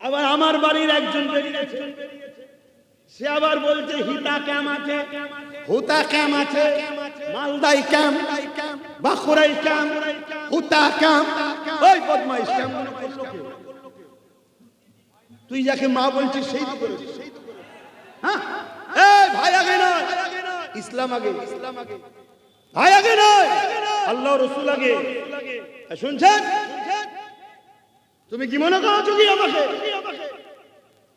আবার আমার বাড়ির একজন বেরিয়েছে, সে আবার বলছে হিতা ক্যাম আছে, হুতা ক্যাম আছে, মালদাই ক্যাম, বাঁকুড়াই ক্যাম, হুতা ক্যাম। ওই বদমাইশ ক্যাম মনে করলো কে? তুই যাকে মা বলছিস সেই তো করেছিস। হ্যাঁ, এই ভাই আগে নয়, ইসলাম আগে, ভাই আগে নয়, আল্লাহ রসুল আগে। শুনছেন? তুমি কি মনে করছো কি আমাকে?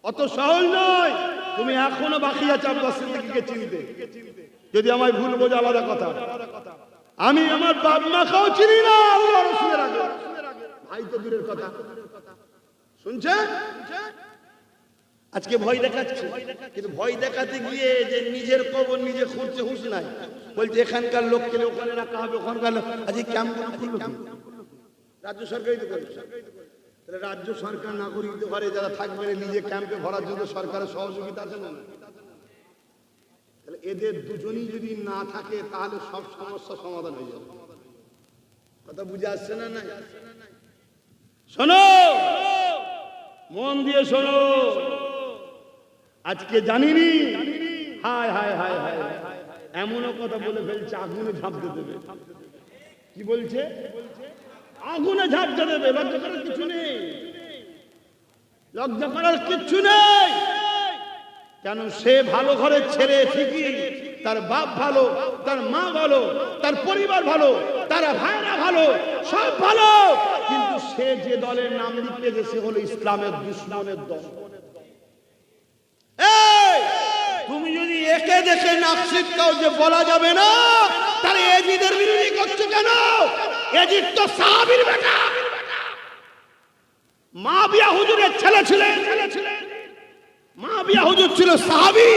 অত সহজ নয়। তুমি এখনো বাকি আছে আব্বাস সিদ্দিকীকে চিনতে। যদি আমায় ভুল বোঝো আলাদা কথা। আমি আমার বাপ মাকেও চিনি না আল্লাহ রসুলের আগে, ভাই তো দূরের কথা। শুনছেন? আজকে ভয় দেখাচ্ছে, কিন্তু ভয় দেখাতে গিয়ে যে নিজের কবর নিজে খুঁজছে হুঁশ নাই। বলছে এখানকার লোক কেলে ওখানে রাখা হবে, ওখানকার লোক। আজকে ক্যাম্পগুলো খুললো রাজ্য সরকারই তো করছে। তাহলে রাজ্য সরকার নাগরিকদের ঘরে যারা থাকবে নিজে ক্যাম্পে ভরার জন্য সরকারের সহযোগিতা আছে না? তাহলে এদের দুজনই যদি না থাকে তাহলে সব সমস্যা সমাধান হয়ে যাবে। কথা বুঝে আসছে না? না শোনো, মন দিয়ে শোনো। আজকে জানিনি, হায় হায় হায় হায়, এমনও কথা বলে ফেলছে আগুনে ঝাঁপ দিয়ে দেবে। কি বলছে? আগুনে ঝাঁপ দিয়ে দেবে। লজ্জা করার কিছু নেই, লজ্জা করার কিচ্ছু নেই। কেন? সে ভালো ঘরের ছেলে ঠিকই, তার বাপ ভালো, তার মা ভালো, তার পরিবার ভালো, তারা ভাইরা ভালো, সব ভালো, কিন্তু সে যে দলের নাম লিখেছে সে হলো ইসলামের দুশমনের দল। তুমি যদি একে দেখে নাক ছিটকাও যে বলা যাবে না, তাহলে এজিদের বিরোধী করছো কেন? এজিদ তো সাহাবীর বেটা, মুআবিয়া হুজুরের ছেলে ছিলেন। মুআবিয়া হুজুর ছিল সাহাবী।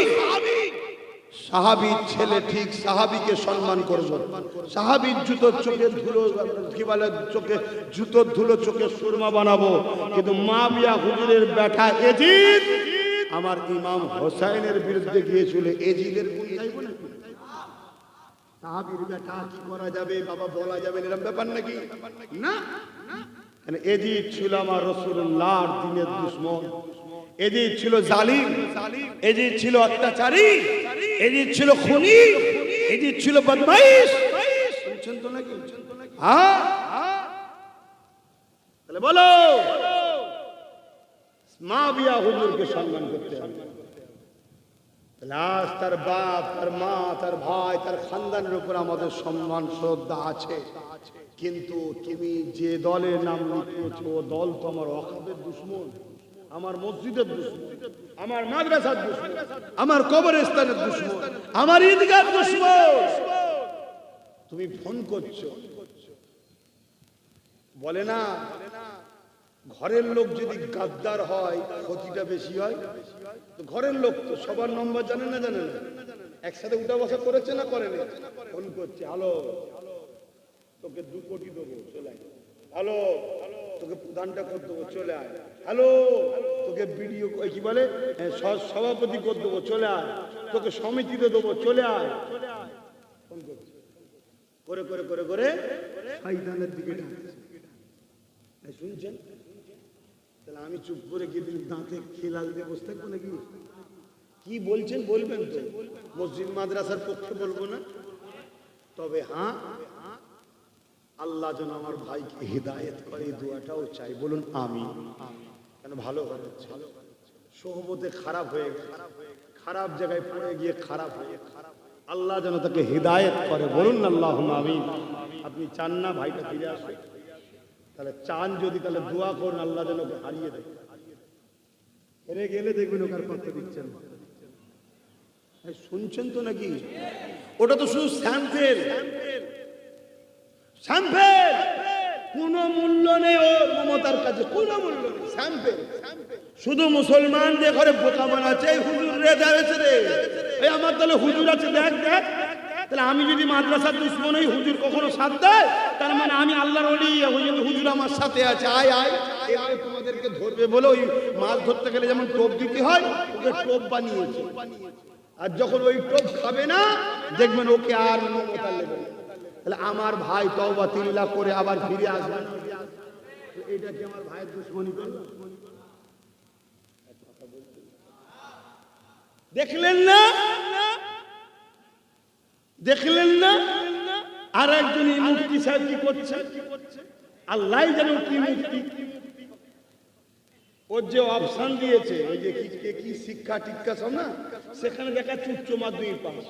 সাহাবীর ছেলে ঠিক, সাহাবীকে সম্মান করব। সাহাবীর জুতোর চোখের ধুলো, কি বলে, চোখে জুতোর ধুলো চোখে সুরমা বানাবো। কিন্তু মুআবিয়া হুজুরের বেটা এজিদ আমার ইমাম হোসেনের বিরুদ্ধে গিয়েছিল, এজিদের গুণ গাইব না? সাহাবীর বেটা কি করা যাবে বাবা, বলা যাবে এরকম ব্যাপার নাকি? না, এজিদ ছিল আমার রাসূলুল্লাহর দ্বীনের দুশমন। এজিদ ছিল জালিম, এজিদ ছিল অত্যাচারী, এজিদ ছিল খুনি, এজিদ ছিল বদমাইশ। শুনছেন তো নাকি? হ্যাঁ, তাহলে বলো মুআবিয়া হুজুরকে সম্মান করতে হবে। আজ তার বাপ, তার মা, তার ভাই, তার খানদানের উপর আমাদের সম্মান শ্রদ্ধা আছে। কিন্তু তুমি যে দলের নাম লিখিয়েছো ও দল তো আমার ওয়াকাফের দুশমন, আমার মসজিদের দুশমন, আমার মাদ্রাসার দুশমন, আমার কবরস্থানের দুশমন, আমার ঈদগাহর দুশমন। তুমি ফোন করছো, বলে না ঘরের লোক যদি গাদ্দার হয় ক্ষতিটা বেশি হয়। তো ঘরের লোক তো সবার নম্বর জানে না, জানে না, একসাথে উঠা বসা করেছে না করেনি? ফোন করছে, হ্যালো তোকে 2 কোটি দেবো, চলে আয়। হ্যালো তোকে প্রধানটা করে দেবো, চলে আয়। হ্যালো তোকে বিডিও কি বলে সভাপতি করে দেবো, চলে আয়। তোকে সমিতিতে দেবো, চলে আয়। ফোন করছে, করে করে করে করে শয়তানের দিকে ডাকছে। শুনছেন? তাহলে আমি চুপ করে গিয়ে দাঁতে খেলাল দিয়ে বসে থাকবো নাকি? কি বলছেন বলবেন তো, মসজিদ মাদ্রাসার পক্ষে বলবো না। তবে হ্যাঁ, আল্লাহ যেন আমার ভাইকে হিদায়েত করে, এই দোয়াটাও চাই। বলুন আমিন। কেন? ভালো হচ্ছে, সোহবতে খারাপ হয়ে গেছে, খারাপ জায়গায় পড়ে গিয়ে খারাপ হয়ে, আল্লাহ যেন তাকে হিদায়েত করে। বলুন আল্লাহুম্মা আমিন। আপনি চান না ভাইটা ফিরে আসে? তাহলে চান যদি, তাহলে দোয়া করুন আল্লাহ যেন ওকে হারিয়ে দেয়। হেরে গেলে দেখবেন ওকে আর করতে দিচ্ছেন। শুনছেন তো নাকি? ওটা তো শুধু স্যাম্পেল, স্যাম্পেল, কোন মূল্য নেই ও মমতার কাছে, কোন মূল্য নেই। স্যাম্পেল শুধু মুসলমানদের ঘরে বোকা বানাচ্ছে। হুজুর রে দাঁড়িয়েছে রে, এই আমার তাহলে হুজুর আছে, দেখ দেখ। তাহলে আমি যদি মাদ্রাসার দুশমন হই, হুজুর কখনো সাথ দেয়? তার মানে আমি আল্লাহর ওলি, হুজুর আমার সাথে আছে, আয় আয়। এভাবে তোমাদেরকে ধরবে বলে ওই মাছ ধরতে গেলে যেমন টোপ দিতে হয়, ওকে টোপ বানিয়েছে। আর যখন ওই টোপ খাবে না, দেখবেন ওকে আর মমতা লেবে না। তাহলে আমার ভাই তওবা তিল্লাহ করে আবার ফিরে আসবে, এটা কি আমার ভাইয়ের দুশমনি করলো? দেখলেন না, দেখলেন না? আর একজন মুফতি সাহেব কি করছে, আল্লাহ জানে কি মুফতি। ওর যে অপশন দিয়েছে ওই যে কি শিক্ষা টিক্ষা সব না, সেখানে দেখাচ্ছে উচ্চ মাধ্যমিক পাস।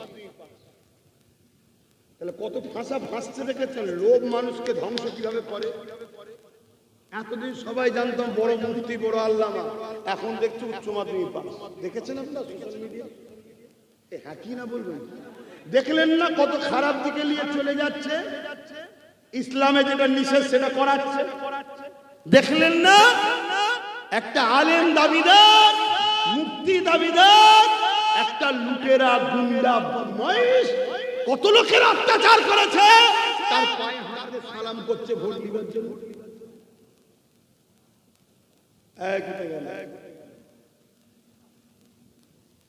তাহলে কত ফাঁসা ফাঁসছে দেখেছেন? লোভ মানুষকে ধ্বংস কিভাবে করে। এতদিন সবাই জানতাম বড় মুফতি বড় আল্লামা, এখন দেখছি উচ্চ মাধ্যমিক পাস। দেখেছেন আপনারা সোশ্যাল মিডিয়া? হ্যাঁ কি না বলবেন? দেখলেন না কত খারাপ দিকে নিয়ে চলে যাচ্ছে? ইসলামে যেটা নিষেধ সেটা করাচ্ছে। দেখলেন না একটা আলেম দাবিদার, মুফতি দাবিদার, একটা লুটেরা গুন্ডা বদমাইশ কত লোকের অত্যাচার করেছে, তার পায়ে হাতে সালাম করছে ভোট দিবার জন্য।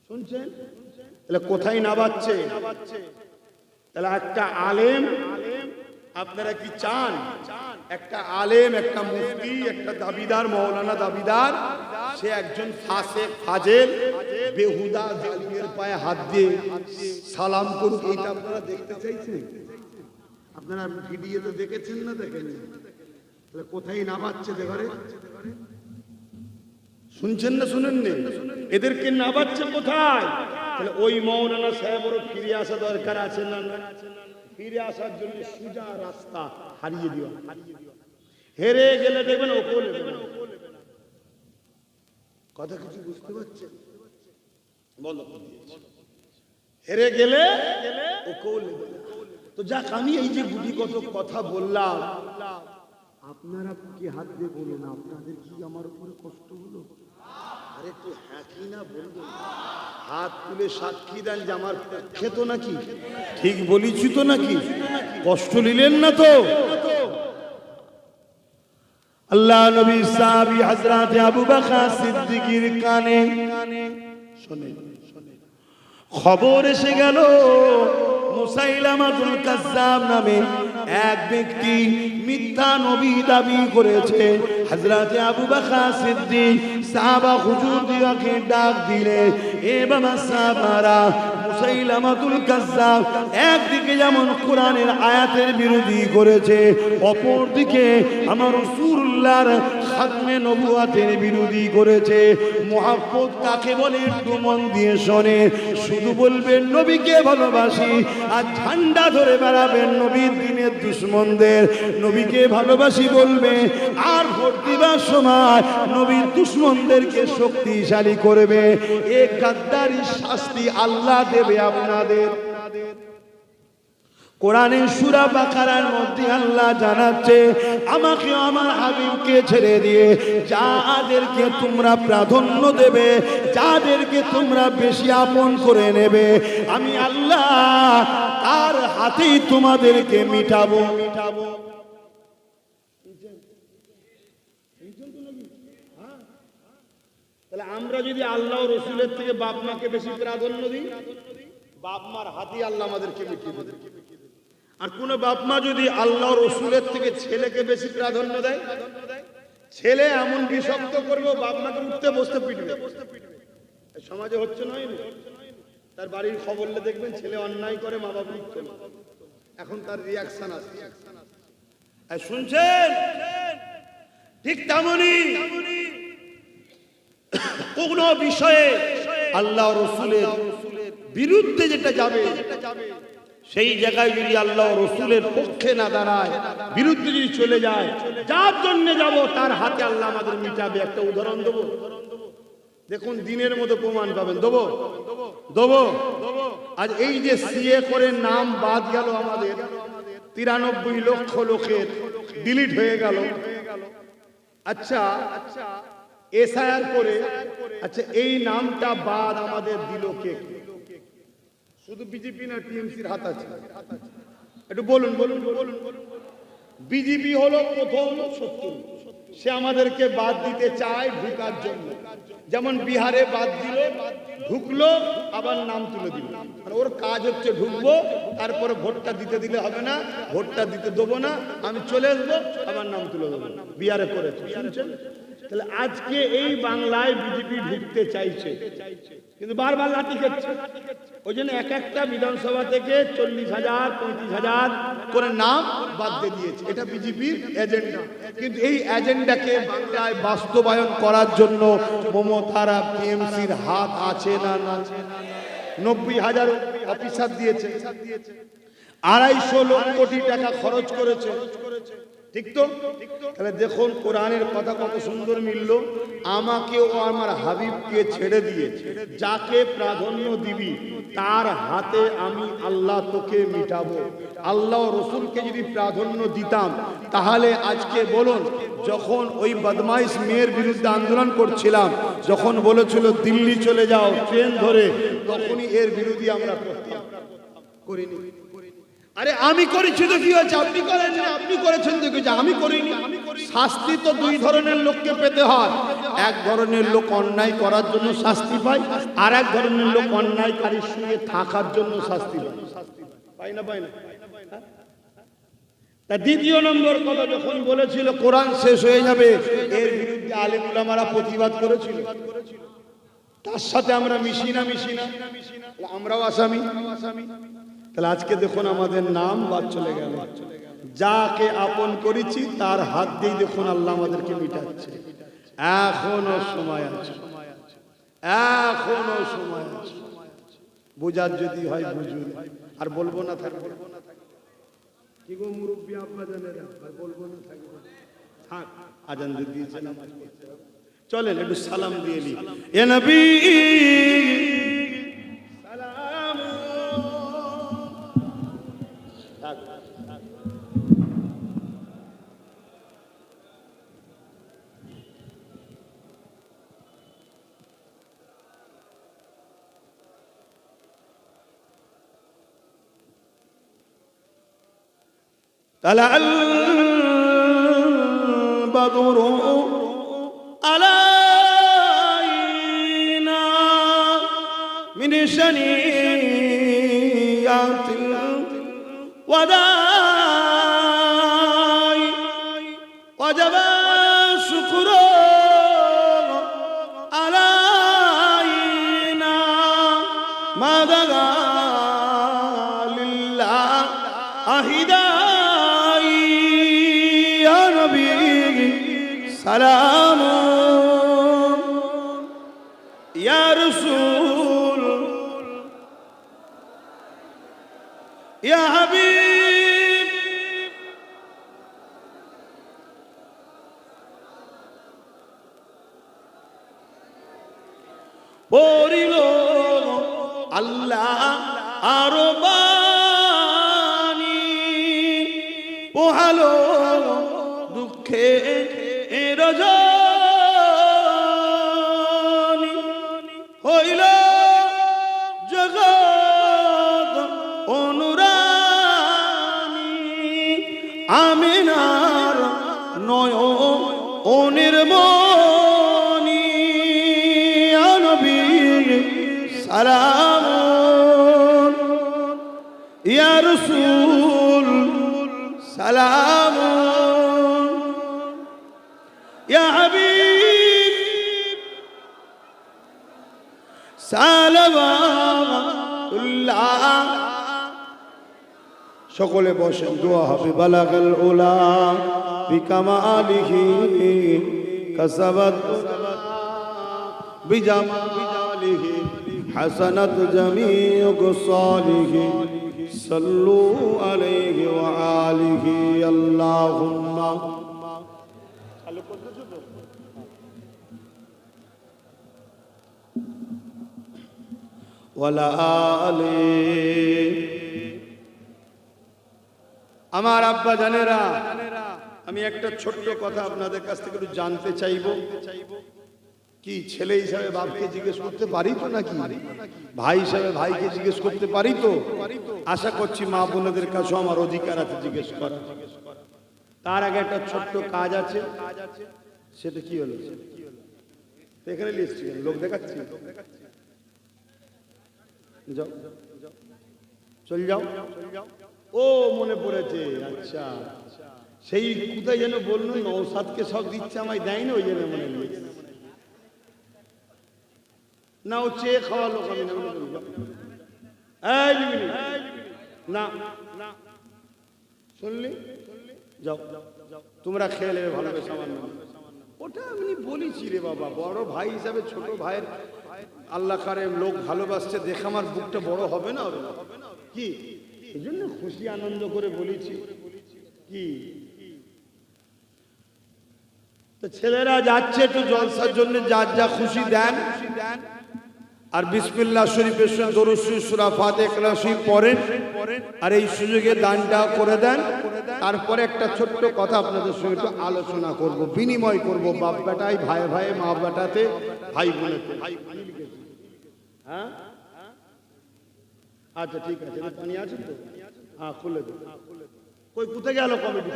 শুনছেন? তাহলে কোথায় নাবাচ্ছে? তাহলে একটা আলেম, আপনারা কি চান একটা আলেম, একটা মুফতি, একটা দাবিদার, মৌলানা দাবিদার, সে একজন ফাসেক ফাজেল বেহুদা জালিমের পায়ে হাত দিয়ে সালাম করুক? এইটা আপনারা দেখতে চাইছেন? আপনারা ভিডিওতে দেখেছেন না দেখেন? তাহলে কোথায় নাবাচ্ছে দেখরে? শুনছেন না শুনেন না? এদেরকে নাবাচ্ছে কোথায়? তাহলে ওই মৌলানা সাহেবেরও ফিরে আসা দরকার আছে না? ফিরে আসার জন্য সোজা রাস্তা হারিয়ে দিও। হেরে গেলে দেখবেন ওকেও নেবে না। কথা কিছু বুঝতে পারছেন? বলো। হেরে গেলে ওকেও নেবে না। তো যাক, আমি এই যে গুটি কত কথা বললাম, আপনারা কি হাত দিয়ে বলুন, আপনাদের কি আমার উপরে কষ্ট হলো? আরে একটু হ্যাঁ কি না বলবেন? হাত তুলে সাক্ষী দেন যে আমার পক্ষে তো নাকি ঠিক বলিছি তো নাকি? কষ্ট নিলেন না তো? আল্লাহ নবী সাহাবী হযরত আবু বকর সিদ্দিকীর কানে শুনেন, খবর এসে গেল মুসাইলামাতুল কাজ্জাব নামে এক ব্যক্তি মিথ্যা নবী দাবি করেছে। হযরত আবু বকর সিদ্দিক সাহাবা হুজুর দিকে ডাক দিলে, এ বাবা সাহাবারা, মুসাইলামাতুল কাজ্জাব একদিকে যেমন কোরআনের আয়াতের বিরোধী করেছে, অপরদিকে আমার রাসূলুল্লাহর খাতমে নবুয়াতের বিরোধী করেছে। মুহাব্বত কাকে বলে একটু মন দিয়ে শোনে। শুধু বলবেন নবীকে ভালোবাসি আর ঝান্ডা ধরে বেড়াবেন নবীর দিনের দুশমনদের। নবীকে ভালোবাসি বলবে আর ভোট দিবার সময় নবীর দুশমনদেরকে শক্তিশালী করবে। এই গাদ্দারির শাস্তি আল্লাহ দেবে আপনাদের। কোরআনের সূরা বাকারার মধ্যে আল্লাহ জানাচ্ছে, আমাকে আমার হাবিবকে ছেড়ে দিয়ে যাদেরকে তোমরা প্রাধান্য দেবে, যাদেরকে তোমরা বেশি আপন করে নেবে, আমি আল্লাহ তার হাতেই তোমাদেরকে মিটাবো। তাহলে আমরা যদি আল্লাহ রসুলের থেকে বাপ মাকে বেশি প্রাধান্য দিই, বাপ মার হাতেই আল্লাহ আমাদেরকে মিটিয়ে দেবে। আর কোন বাপ মা যদি আল্লাহ রসুলের থেকে ছেলেকে বেশি প্রাধান্য দেয়, ছেলে এমন বিষাক্ত করবে বাপ মাকে উঠতে বসতে পিটবে। সমাজে হচ্ছে নয়? তার বাড়ির খবর দেখবেন ছেলে অন্যায় করে, মা বাবা উঠছে না, এখন তার রিয়াকশন আসছে। শুনছেন? ঠিক তেমনি কোন বিষয়ে আল্লাহ রসুলের বিরুদ্ধে যেটা যাবে, সেই জায়গায় যদি আল্লাহ রসুলের পক্ষে না দাঁড়ায়, বিরুদ্ধে যদি চলে যায়, যার জন্য যাব তার হাতে আল্লাহ আমাদের মিটাবে। একটা উদাহরণ দেবো, দেখুন দিনের মতো প্রমাণ পাবেন। দেবো দেবো আজ এই যে সিএ করে নাম বাদ গেল আমাদের, 93 লক্ষ লোকের ডিলিট হয়ে গেল। আচ্ছা এসআইআর করে, আচ্ছা এই নামটা বাদ আমাদের দিল কে? শুধু বিজেপি না টিএমসির হাত আছে? একটু বলুন বলুন বলুন। বিজেপি হলো প্রথম শত্রু, সে আমাদেরকে বাদ দিতে চায় ঢুকার জন্য। যেমন বিহারে বাদ দিল, ঢুকলো, আবার নাম তুলে দিল। ওর কাজ হচ্ছে ঢুকবো, তারপরে ভোটটা দিতে দিলে হবে না, ভোটটা দিতে দেবো না, আমি চলে আসবো, আবার নাম তুলে দেবো। বিহারে করে শুনছেন? তাহলে আজকে এই বাংলায় বিজেপি ঢুকতে চাইছে। কিন্তু বারবার লাঠি খেচ্ছে। ওই জন্য এক একটা বিধানসভা থেকে 40,000 35,000 করে নাম বাদ দিয়ে দিয়েছে। এটা বিজেপির এজেন্ডা। কিন্তু এই এজেন্ডাকে বাংলায় বাস্তবায়ন করার জন্য মমতারা টিএমসির হাত আছে না? 90,000 অফিসার দিয়েছে, 250 কোটি টাকা খরচ করেছে। ঠিক তো? তাহলে দেখুন কোরআনের কথা কত সুন্দর মিলল। আমাকে ও আমার হাবিবকে ছেড়ে দিয়ে যাকে প্রাধান্য দিবি তার হাতে আমি আল্লাহ তোকে মিটাবো। আল্লাহ রসুলকে যদি প্রাধান্য দিতাম তাহলে আজকে বলুন, যখন ওই বদমাইশ মেয়ের বিরুদ্ধে আন্দোলন করছিলাম, যখন বলেছিল দিল্লি চলে যাও ট্রেন ধরে, তখনই এর বিরোধী আমরা করতাম, করিনি। আরে আমি করেছি তো কি হয়েছে? আপনি করেন না, আপনি করেছেন তো কি হয়েছে? আমি করিনি। শাস্তি তো দুই ধরনের লোককে পেতে হয়। এক ধরনের লোক অন্যায় করার জন্য শাস্তি পায়, আর এক ধরনের লোক অন্যায়কারীর সঙ্গে থাকার জন্য শাস্তি পায়। পাই না? পাই না? তা দ্বিতীয় নম্বর কথা, যখন বলেছিল কোরআন শেষ হয়ে যাবে, এর বিরুদ্ধে আলেম উলামারা প্রতিবাদ করেছিল। তার সাথে আমরা মিশি না? আমরাও আসামি। তাহলে আজকে দেখুন আমাদের নাম বাদ চলে গেল। যাকে আপন করেছি তার হাত দিয়ে দেখুন আল্লাহ আমাদেরকে মিটাচ্ছে। এখনো সময় আছে, এখনো সময় আছে। বুঝার যদি হয় বুঝুন, আর বলবো না থাকবে। কি গো মুরব্বী আব্বা জানেরা, আর বলবো না থাকবে। থাক, আজান দিয়েছে, নামাজ পড়তে হবে। চলেন একটু সালাম দিয়ে নি। এ নবী সালাম। طلع البدر علينا من شنيات الوداع وجب الشكر علينا ما دعا لله أهدى سلام يا رسول يا حبيب পড়িল আল্লাহ আরো বাণী, পোহালো দুঃখে রজনী, হইল জগৎ অনুরানী, আমিনার নয়নের মনি, নবী সালাম ইয়া রাসূল সালাম ইয়া হাবিব সালাওয়াতুল্লাহ। সকলে বসেন, দোয়া হবে। বালাগাল উলা বিকামালিহি কাসাবাত বিজামালিহি হাসানাত জামিউ সালিহি সাল্লু আলাইহি ওয়া আলিহি আল্লাহুম্মা ওয়ালা আলি। আমার আব্বা জানেরা, আমি একটা ছোট্ট কথা আপনাদের কাছ থেকে একটু জানতে চাইবো। কি ছেলে হিসাবে বাপকে জিজ্ঞেস করতে পারি তো নাকি? ভাই হিসাবে ভাইকে জিজ্ঞেস করতে পারি তো? আশা করছি মা বোনদের কাছেও আমার অধিকার আছে জিজ্ঞেস করা। তার আগে একটা ছোট্ট কাজ আছে। সেটা কি হলো? এখানে লিস্ট লোক দেখাচ্ছি, যাও চল যাও। ও মনে পড়েছে, আচ্ছা সেই কোথায় যেন বললো নওশাদকে সব দিচ্ছে, আমায় দেয় না, ওই জন্য মনে না ও চেয়ে খাওয়া লোক আমি না। এই লিবিনি, না শুনলি, যাও তোমরা খেয়ে নেবে ভালো সামান্য। ওটা আমি বলেছি রে বাবা, বড় ভাই হিসাবে ছোট ভাইয়ের আল্লাহ কারে লোক ভালোবাসছে দেখে আমার বুকটা বড় হবে না কি? এই জন্য খুশি আনন্দ করে বলেছি কি। তো ছেলেরা যাচ্ছে একটু জলসার জন্য, যার যা খুশি দেন। আর বিসমিল্লাহ শরীফের সঙ্গে দরুদ শরীফ সূরা ফাতিহা ইখলাস শরীফ পড়েন। আর এই সুযোগে দানটা করে দেন। তারপরে একটা ছোট্ট কথা আপনাদের সঙ্গে একটু আলোচনা করব, বিনিময় করব, বাপ বেটাই, ভাই ভাই, মা বেটাতে, ভাই বোনেতে। হ্যাঁ আচ্ছা ঠিক আছে, পানি আছে তো? হ্যাঁ খুলে দেব। কই কোথায় গেল কমিটি?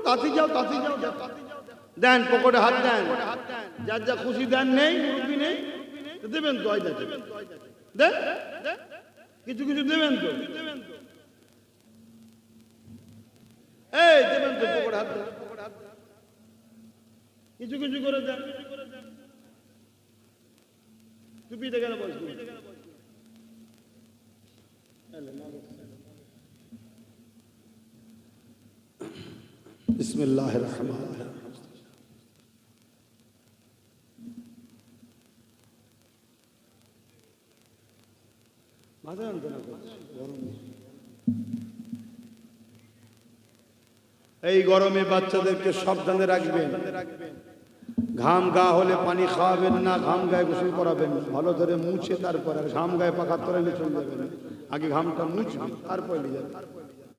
তাতে যাও, তাতে যাও, দেন পকেটে হাত দেন, যার যা খুশি দেন। নেই মুরব্বি নেই দেবেন তো, দেন কিছু কিছু দেবেন তো, এই দেবেন তো, পকেটে হাত দেন, কিছু কিছু করে দেন। টুপিতে গেল বলছি। বিসমিল্লাহির রহমানির রহিম। এই গরমে বাচ্চাদেরকে সাবধানে রাখবেন। ঘাম গা হলে পানি খাওয়াবেন না, ঘাম গায়ে গোসল করাবেন না, ভালো ধরে মুছে তারপর। আর ঘাম গায়ে পাকা তরে চলে যাবেন, আগে ঘামটা মুছবেন তারপরে নিয়ে যাবেন।